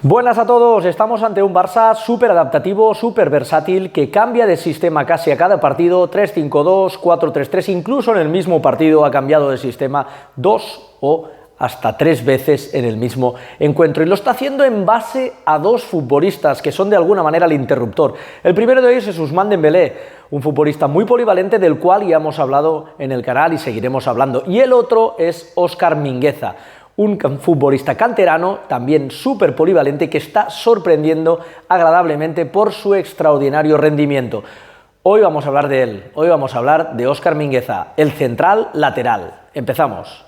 Buenas a todos, estamos ante un Barça súper adaptativo, súper versátil, que cambia de sistema casi a cada partido, 3-5-2, 4-3-3, incluso en el mismo partido ha cambiado de sistema 2 o hasta 3 veces en el mismo encuentro, y lo está haciendo en base a dos futbolistas que son de alguna manera el interruptor. El primero de ellos es Ousmane Dembélé, un futbolista muy polivalente del cual ya hemos hablado en el canal y seguiremos hablando, y el otro es Óscar Mingueza, un futbolista canterano, también súper polivalente, que está sorprendiendo agradablemente por su extraordinario rendimiento. Hoy vamos a hablar de él, hoy vamos a hablar de Óscar Mingueza, el central lateral. Empezamos.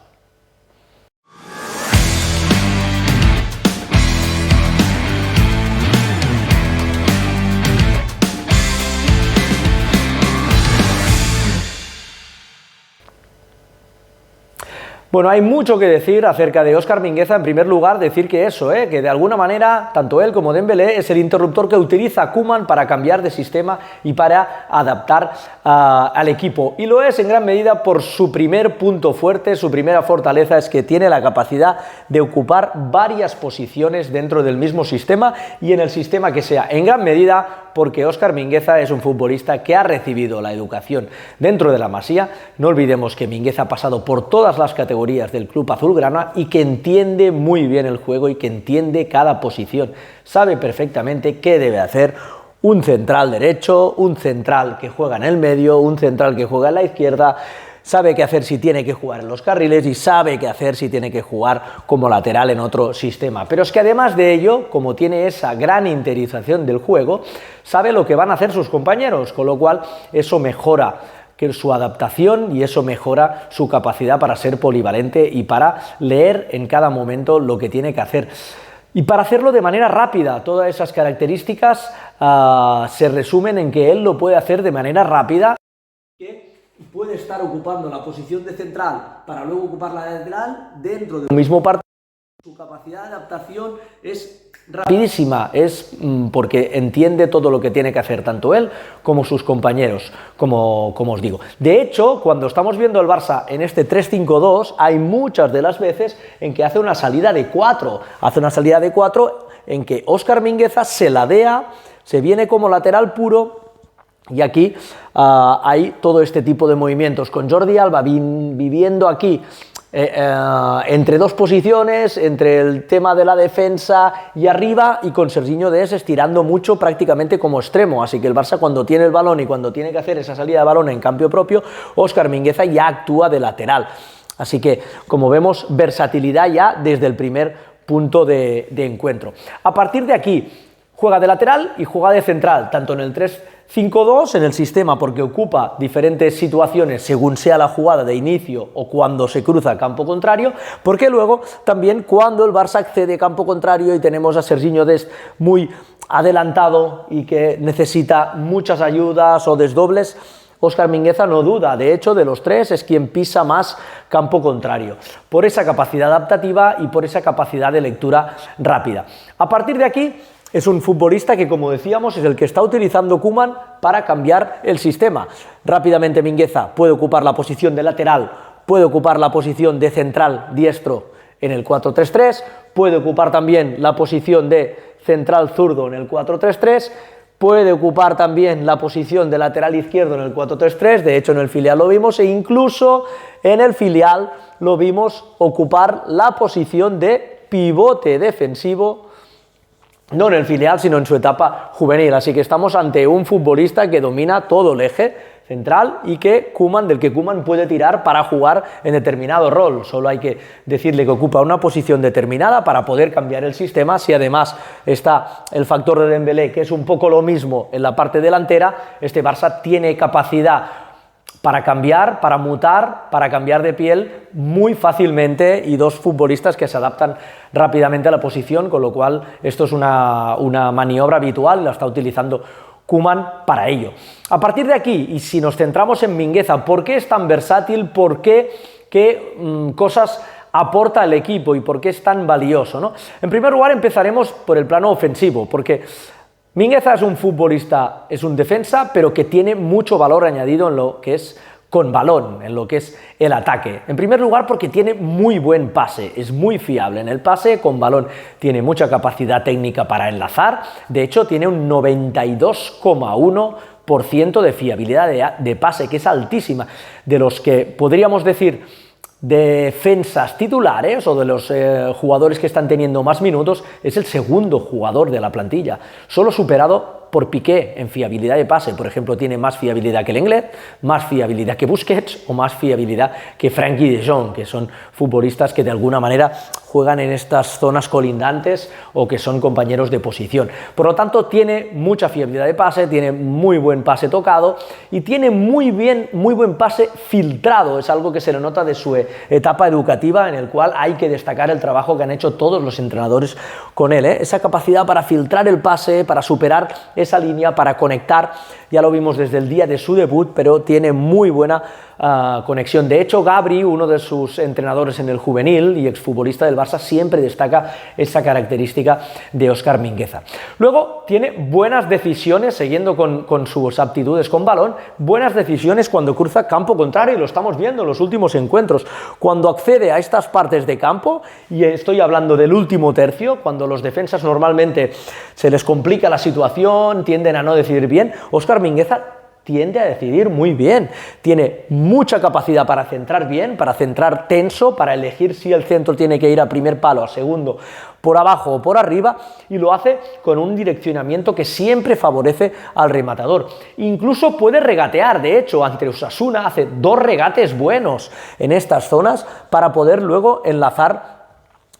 Bueno, hay mucho que decir acerca de Óscar Mingueza. En primer lugar, decir que eso, que de alguna manera, tanto él como Dembélé es el interruptor que utiliza Koeman para cambiar de sistema y para adaptar al equipo. Y lo es en gran medida por su primer punto fuerte, su primera fortaleza es que tiene la capacidad de ocupar varias posiciones dentro del mismo sistema y en el sistema que sea. En gran medida porque Óscar Mingueza es un futbolista que ha recibido la educación dentro de la Masía. No olvidemos que Mingueza ha pasado por todas las categorías del club azulgrana y que entiende muy bien el juego y que entiende cada posición. Sabe perfectamente qué debe hacer un central derecho, un central que juega en el medio, un central que juega en la izquierda. Sabe qué hacer si tiene que jugar en los carriles y sabe qué hacer si tiene que jugar como lateral en otro sistema. Pero es que además de ello, como tiene esa gran interiorización del juego, sabe lo que van a hacer sus compañeros, con lo cual eso mejora su adaptación y eso mejora su capacidad para ser polivalente y para leer en cada momento lo que tiene que hacer. Y para hacerlo de manera rápida, todas esas características se resumen en que él lo puede hacer de manera rápida, puede estar ocupando la posición de central para luego ocupar la de lateral dentro del mismo partido. Su capacidad de adaptación es rapidísima, es porque entiende todo lo que tiene que hacer tanto él como sus compañeros, como os digo. De hecho, cuando estamos viendo el Barça en este 3-5-2, hay muchas de las veces en que hace una salida de 4, en que Óscar Mingueza se ladea, se viene como lateral puro. Y aquí hay todo este tipo de movimientos, con Jordi Alba viviendo aquí entre dos posiciones, entre el tema de la defensa y arriba, y con Serginho Dest estirando mucho prácticamente como extremo. Así que el Barça, cuando tiene el balón y cuando tiene que hacer esa salida de balón en campo propio, Óscar Mingueza ya actúa de lateral. Así que, como vemos, versatilidad ya desde el primer punto de encuentro. A partir de aquí, juega de lateral y juega de central, tanto en el 3-5-2 en el sistema, porque ocupa diferentes situaciones según sea la jugada de inicio o cuando se cruza a campo contrario, porque luego también cuando el Barça accede a campo contrario y tenemos a Serginho Dest muy adelantado y que necesita muchas ayudas o desdobles, Óscar Mingueza no duda, de hecho de los tres es quien pisa más campo contrario, por esa capacidad adaptativa y por esa capacidad de lectura rápida. A partir de aquí, es un futbolista que, como decíamos, es el que está utilizando Koeman para cambiar el sistema. Rápidamente Mingueza puede ocupar la posición de lateral, puede ocupar la posición de central diestro en el 4-3-3, puede ocupar también la posición de central zurdo en el 4-3-3, puede ocupar también la posición de lateral izquierdo en el 4-3-3, de hecho en el filial lo vimos, e incluso en el filial lo vimos ocupar la posición de pivote defensivo, no en el filial, sino en su etapa juvenil. Así que estamos ante un futbolista que domina todo el eje central y del que Koeman puede tirar para jugar en determinado rol. Solo hay que decirle que ocupa una posición determinada para poder cambiar el sistema. Si además está el factor de Dembélé, que es un poco lo mismo en la parte delantera, este Barça tiene capacidad para cambiar, para mutar, para cambiar de piel muy fácilmente, y dos futbolistas que se adaptan rápidamente a la posición, con lo cual esto es una maniobra habitual, la está utilizando Koeman para ello. A partir de aquí, y si nos centramos en Mingueza, ¿por qué es tan versátil? ¿Por qué cosas aporta al equipo y por qué es tan valioso, ¿no? En primer lugar, empezaremos por el plano ofensivo, porque Mingueza es un futbolista, es un defensa, pero que tiene mucho valor añadido en lo que es con balón en lo que es el ataque. En primer lugar porque tiene muy buen pase, es muy fiable en el pase, con balón tiene mucha capacidad técnica para enlazar, de hecho tiene un 92,1% de fiabilidad de pase, que es altísima, de los que podríamos decir defensas titulares o de los jugadores que están teniendo más minutos, es el segundo jugador de la plantilla, solo superado por Piqué en fiabilidad de pase. Por ejemplo, tiene más fiabilidad que Lenglet, más fiabilidad que Busquets o más fiabilidad que Frenkie de Jong, que son futbolistas que de alguna manera juegan en estas zonas colindantes o que son compañeros de posición. Por lo tanto, tiene mucha fiabilidad de pase, tiene muy buen pase tocado y tiene muy buen pase filtrado. Es algo que se le nota de su etapa educativa, en el cual hay que destacar el trabajo que han hecho todos los entrenadores con él, esa capacidad para filtrar el pase, para superar esa línea, para conectar. Ya lo vimos desde el día de su debut, pero tiene muy buena conexión. De hecho, Gabri, uno de sus entrenadores en el juvenil y exfutbolista del Barça, siempre destaca esa característica de Óscar Mingueza. Luego tiene buenas decisiones, siguiendo con sus aptitudes con balón, buenas decisiones cuando cruza campo contrario, y lo estamos viendo en los últimos encuentros, cuando accede a estas partes de campo, y estoy hablando del último tercio, cuando los defensas normalmente se les complica la situación, tienden a no decidir bien, Óscar Mingueza tiende a decidir muy bien, tiene mucha capacidad para centrar bien, para centrar tenso, para elegir si el centro tiene que ir a primer palo, a segundo, por abajo o por arriba, y lo hace con un direccionamiento que siempre favorece al rematador. Incluso puede regatear, de hecho, ante Osasuna hace 2 regates buenos en estas zonas para poder luego enlazar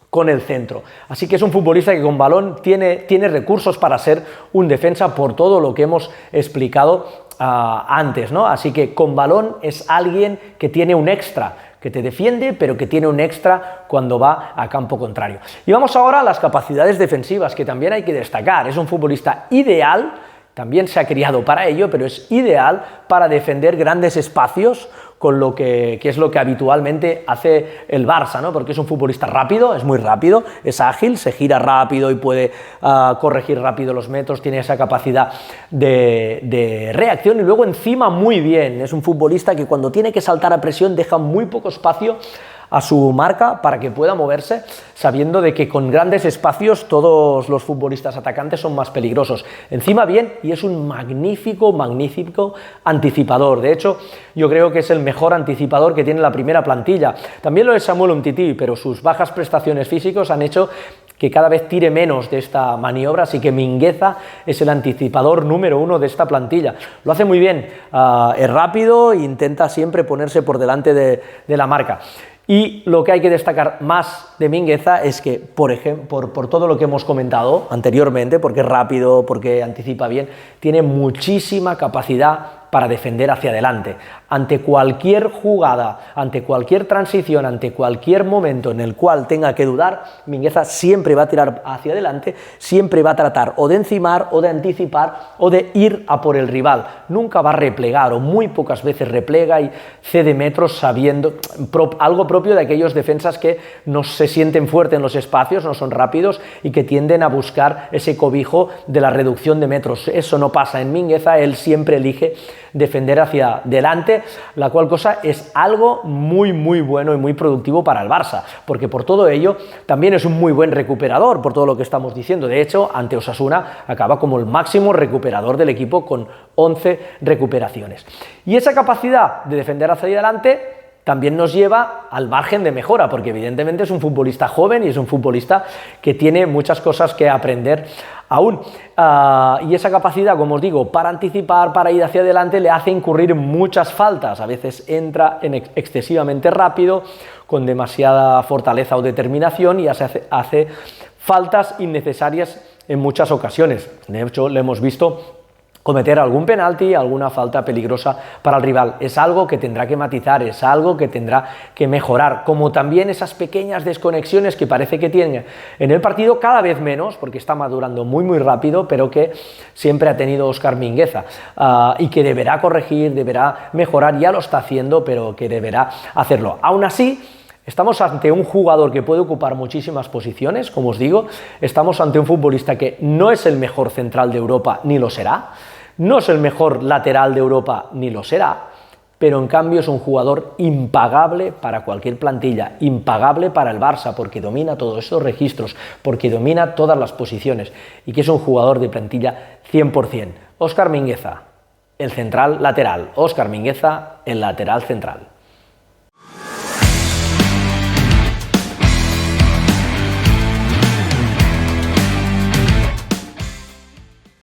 con el centro. Así que es un futbolista que con balón tiene recursos para ser un defensa, por todo lo que hemos explicado antes, ¿no? Así que con balón es alguien que tiene un extra, que te defiende, pero que tiene un extra cuando va a campo contrario. Y vamos ahora a las capacidades defensivas, que también hay que destacar. Es un futbolista ideal, también se ha criado para ello, pero es ideal para defender grandes espacios, con lo que es lo que habitualmente hace el Barça, ¿no? Porque es un futbolista rápido, es muy rápido, es ágil, se gira rápido y puede corregir rápido los metros, tiene esa capacidad de reacción, y luego encima muy bien, es un futbolista que cuando tiene que saltar a presión deja muy poco espacio a su marca para que pueda moverse, sabiendo de que con grandes espacios todos los futbolistas atacantes son más peligrosos. Encima bien, y es un magnífico anticipador. De hecho, yo creo que es el mejor anticipador que tiene la primera plantilla. También lo es Samuel Umtiti, pero sus bajas prestaciones físicas han hecho que cada vez tire menos de esta maniobra, así que Mingueza es el anticipador número 1 de esta plantilla. Lo hace muy bien, es rápido e intenta siempre ponerse por delante de la marca. Y lo que hay que destacar más de Mingueza es que, por ejemplo, por todo lo que hemos comentado anteriormente, porque es rápido, porque anticipa bien, tiene muchísima capacidad para defender hacia adelante. Ante cualquier jugada, ante cualquier transición, ante cualquier momento en el cual tenga que dudar, Mingueza siempre va a tirar hacia adelante, siempre va a tratar o de encimar, o de anticipar, o de ir a por el rival. Nunca va a replegar, o muy pocas veces replega y cede metros, sabiendo algo propio de aquellos defensas que no se sienten fuertes en los espacios, no son rápidos y que tienden a buscar ese cobijo de la reducción de metros. Eso no pasa en Mingueza, él siempre elige defender hacia delante, la cual cosa es algo muy bueno y muy productivo para el Barça, porque por todo ello también es un muy buen recuperador, por todo lo que estamos diciendo. De hecho, ante Osasuna acaba como el máximo recuperador del equipo con 11 recuperaciones. Y esa capacidad de defender hacia adelante también nos lleva al margen de mejora, porque evidentemente es un futbolista joven y es un futbolista que tiene muchas cosas que aprender aún. Y esa capacidad, como os digo, para anticipar, para ir hacia adelante, le hace incurrir muchas faltas. A veces entra excesivamente rápido, con demasiada fortaleza o determinación, y hace faltas innecesarias en muchas ocasiones. De hecho, le hemos visto cometer algún penalti, alguna falta peligrosa para el rival. Es algo que tendrá que matizar, es algo que tendrá que mejorar, como también esas pequeñas desconexiones que parece que tiene en el partido, cada vez menos, porque está madurando muy rápido, pero que siempre ha tenido Óscar Mingueza, y que deberá corregir, deberá mejorar, ya lo está haciendo, pero que deberá hacerlo. Aún así, estamos ante un jugador que puede ocupar muchísimas posiciones, como os digo. Estamos ante un futbolista que no es el mejor central de Europa, ni lo será. No es el mejor lateral de Europa, ni lo será. pero en cambio es un jugador impagable para cualquier plantilla, impagable para el Barça, porque domina todos esos registros, porque domina todas las posiciones y que es un jugador de plantilla 100%. Óscar Mingueza, el central lateral. Óscar Mingueza, el lateral central.